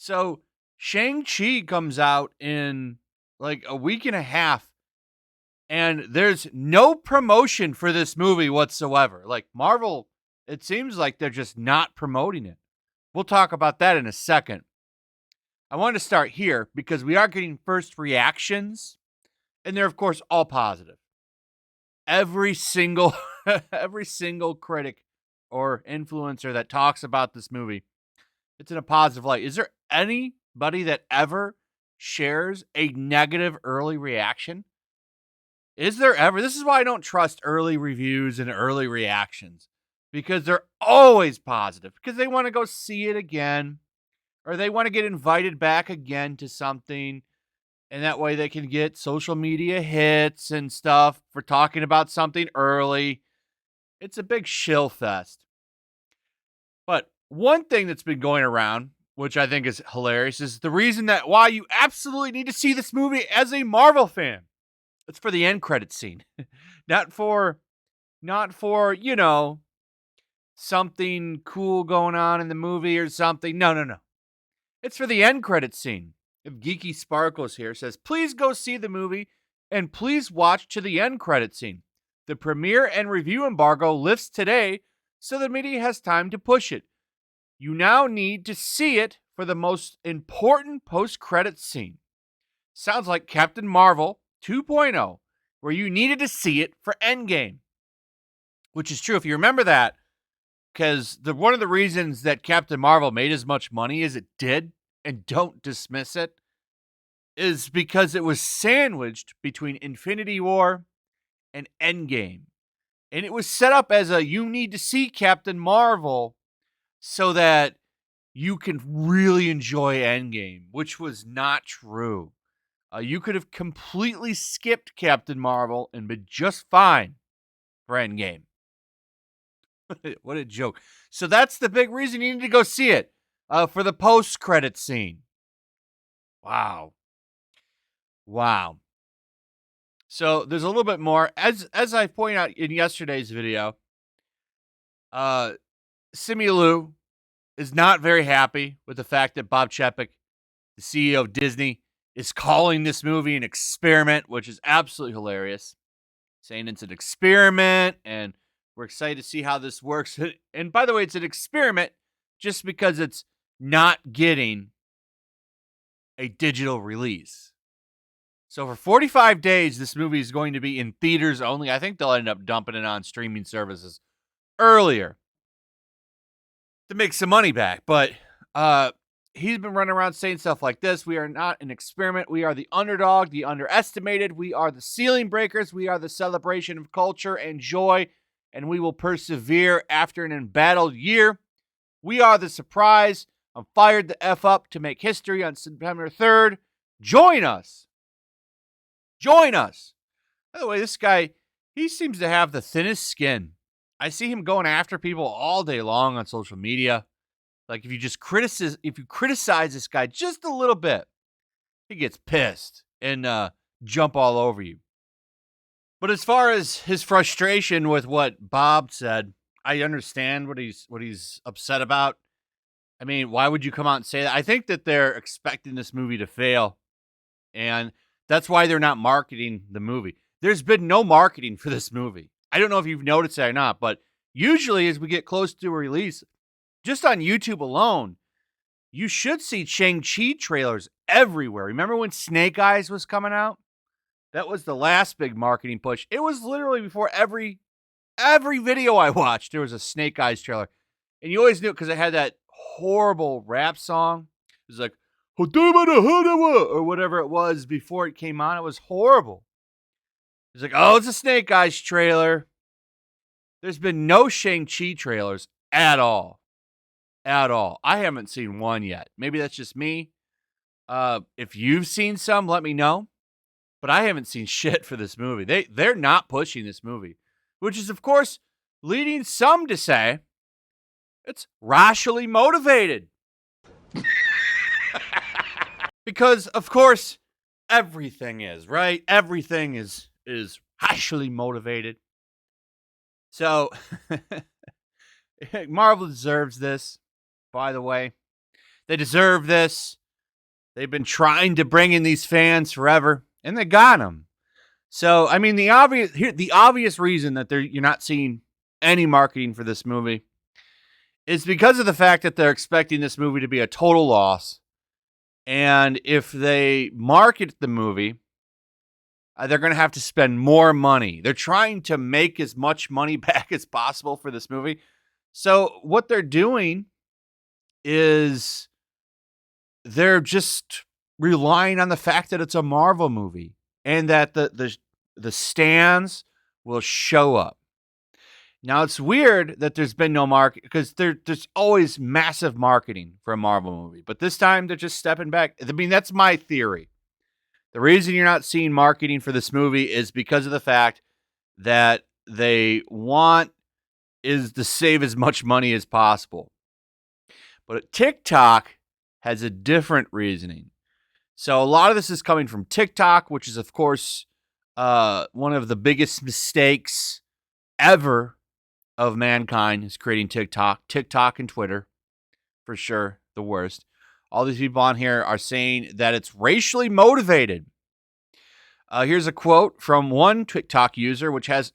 So Shang Chi comes out in like a week and a half, and there's no promotion for this movie whatsoever. Like Marvel, it seems like they're just not promoting it. We'll talk about that in a second. I want to start here because we are getting first reactions, and they're of course all positive. Every single every single critic or influencer that talks about this movie, it's in a positive light. Is there anybody that ever shares a negative early reaction? Is there ever? This is why I don't trust early reviews and early reactions, because they're always positive because they want to go see it again, or they want to get invited back again to something, and that way they can get social media hits and stuff for talking about something early. It's a big shill fest. But one thing that's been going around, which I think is hilarious, is the reason that why you absolutely need to see this movie as a Marvel fan. It's for the end credit scene. not for something cool going on in the movie or something. No, no, no. It's for the end credit scene. If Geeky Sparkles here says, please go see the movie and please watch to the end credit scene. The premiere and review embargo lifts today, so the media has time to push it. You now need to see it for the most important post-credit scene. Sounds like Captain Marvel 2.0, where you needed to see it for Endgame. Which is true if you remember that, because one of the reasons that Captain Marvel made as much money as it did, and don't dismiss it, is because it was sandwiched between Infinity War and Endgame. And it was set up as a you need to see Captain Marvel so that you can really enjoy Endgame, which was not true. You could have completely skipped Captain Marvel and been just fine for Endgame. What a joke. So that's the big reason you need to go see it, for the post-credit scene. Wow. Wow. So there's a little bit more. As I pointed out in yesterday's video, Simu is not very happy with the fact that Bob Chapek, the CEO of Disney, is calling this movie an experiment, which is absolutely hilarious. Saying it's an experiment and we're excited to see how this works. And by the way, it's an experiment just because it's not getting a digital release. So for 45 days, this movie is going to be in theaters only. I think they'll end up dumping it on streaming services earlier to make some money back. But he's been running around saying stuff like this. We are not an experiment. We are the underdog, the underestimated. We are the ceiling breakers. We are the celebration of culture and joy. And we will persevere after an embattled year. We are the surprise. I'm fired the F up to make history on September 3rd. Join us. Join us. By the way, this guy, he seems to have the thinnest skin. I see him going after people all day long on social media. Like if you criticize this guy just a little bit, he gets pissed and jump all over you. But as far as his frustration with what Bob said, I understand what he's upset about. I mean, why would you come out and say that? I think that they're expecting this movie to fail, and that's why they're not marketing the movie. There's been no marketing for this movie. I don't know if you've noticed that or not, but usually as we get close to a release, just on YouTube alone, you should see Shang-Chi trailers everywhere. Remember when Snake Eyes was coming out? That was the last big marketing push. It was literally before every video I watched, there was a Snake Eyes trailer. And you always knew it because it had that horrible rap song. It was like, or whatever it was before it came on. It was horrible. It's like, oh, it's a Snake Eyes trailer. There's been no Shang-Chi trailers at all. At all. I haven't seen one yet. Maybe that's just me. If you've seen some, let me know. But I haven't seen shit for this movie. They're not pushing this movie, which is, of course, leading some to say it's racially motivated. Because, of course, everything is, right? Everything is racially motivated. So, Marvel deserves this, by the way. They deserve this. They've been trying to bring in these fans forever, and they got them. So, I mean, the obvious reason that you're not seeing any marketing for this movie is because of the fact that they're expecting this movie to be a total loss. And if they market the movie, they're going to have to spend more money. They're trying to make as much money back as possible for this movie. So what they're doing is they're just relying on the fact that it's a Marvel movie and that the stands will show up. Now, it's weird that there's been no market because there's always massive marketing for a Marvel movie. But this time, they're just stepping back. I mean, that's my theory. The reason you're not seeing marketing for this movie is because of the fact that they want is to save as much money as possible. But TikTok has a different reasoning. So a lot of this is coming from TikTok, which is, of course, one of the biggest mistakes ever of mankind is creating TikTok and Twitter, for sure, the worst. All these people on here are saying that it's racially motivated. Here's a quote from one TikTok user, which has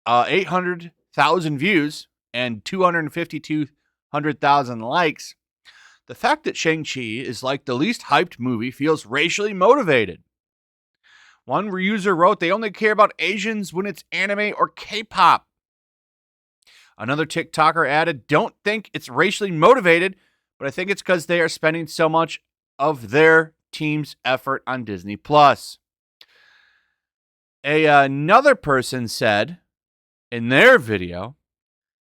800,000 views and 252,000 likes. The fact that Shang Chi is like the least hyped movie feels racially motivated. One user wrote, they only care about Asians when it's anime or K-pop. Another TikToker added, don't think it's racially motivated, but I think it's because they are spending so much of their team's effort on Disney+. Another person said in their video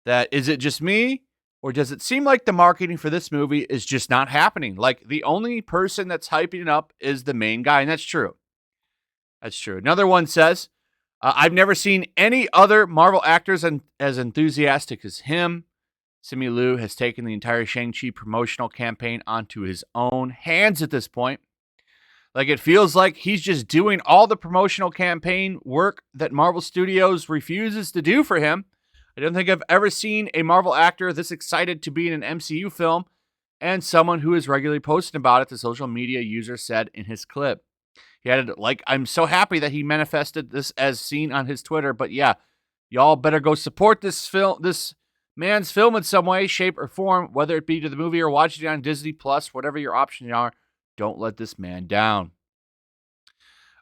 that, is it just me, or does it seem like the marketing for this movie is just not happening? Like, the only person that's hyping it up is the main guy, and that's true. That's true. Another one says, I've never seen any other Marvel actors as enthusiastic as him. Simu Liu has taken the entire Shang-Chi promotional campaign onto his own hands at this point. Like, it feels like he's just doing all the promotional campaign work that Marvel Studios refuses to do for him. I don't think I've ever seen a Marvel actor this excited to be in an MCU film, and someone who is regularly posting about it, the social media user said in his clip. He added, like, I'm so happy that he manifested this as seen on his Twitter, but yeah, y'all better go support this man's film in some way, shape, or form, whether it be to the movie or watching it on Disney Plus, whatever your options are. Don't let this man down.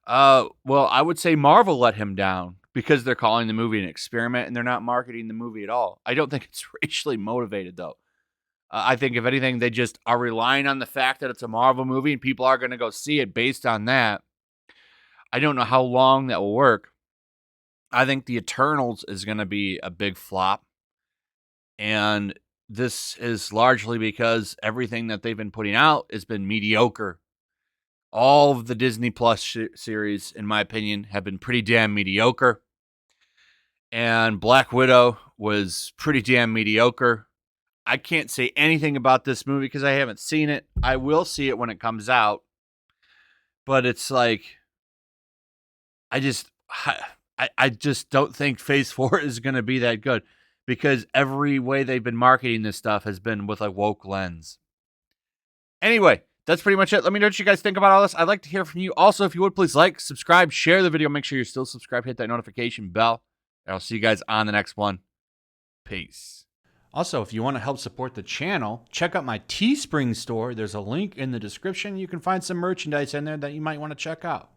Well, I would say Marvel let him down because they're calling the movie an experiment and they're not marketing the movie at all. I don't think it's racially motivated, though. I think, if anything, they just are relying on the fact that it's a Marvel movie and people are going to go see it based on that. I don't know how long that will work. I think The Eternals is going to be a big flop. And this is largely because everything that they've been putting out has been mediocre. All of the Disney Plus series, in my opinion, have been pretty damn mediocre. And Black Widow was pretty damn mediocre. I can't say anything about this movie because I haven't seen it. I will see it when it comes out. But it's like, I just don't think Phase 4 is going to be that good because every way they've been marketing this stuff has been with a woke lens. Anyway, that's pretty much it. Let me know what you guys think about all this. I'd like to hear from you. Also, if you would, please like, subscribe, share the video. Make sure you're still subscribed. Hit that notification bell. And I'll see you guys on the next one. Peace. Also, if you want to help support the channel, check out my Teespring store. There's a link in the description. You can find some merchandise in there that you might want to check out.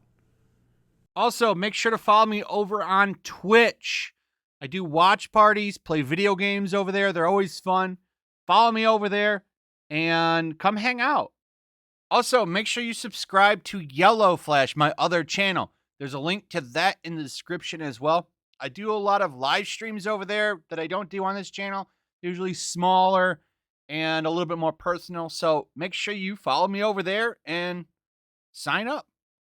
Also, make sure to follow me over on Twitch. I do watch parties, play video games over there. They're always fun. Follow me over there and come hang out. Also, make sure you subscribe to YellowFlash, my other channel. There's a link to that in the description as well. I do a lot of live streams over there that I don't do on this channel. Usually smaller and a little bit more personal. So make sure you follow me over there and sign up.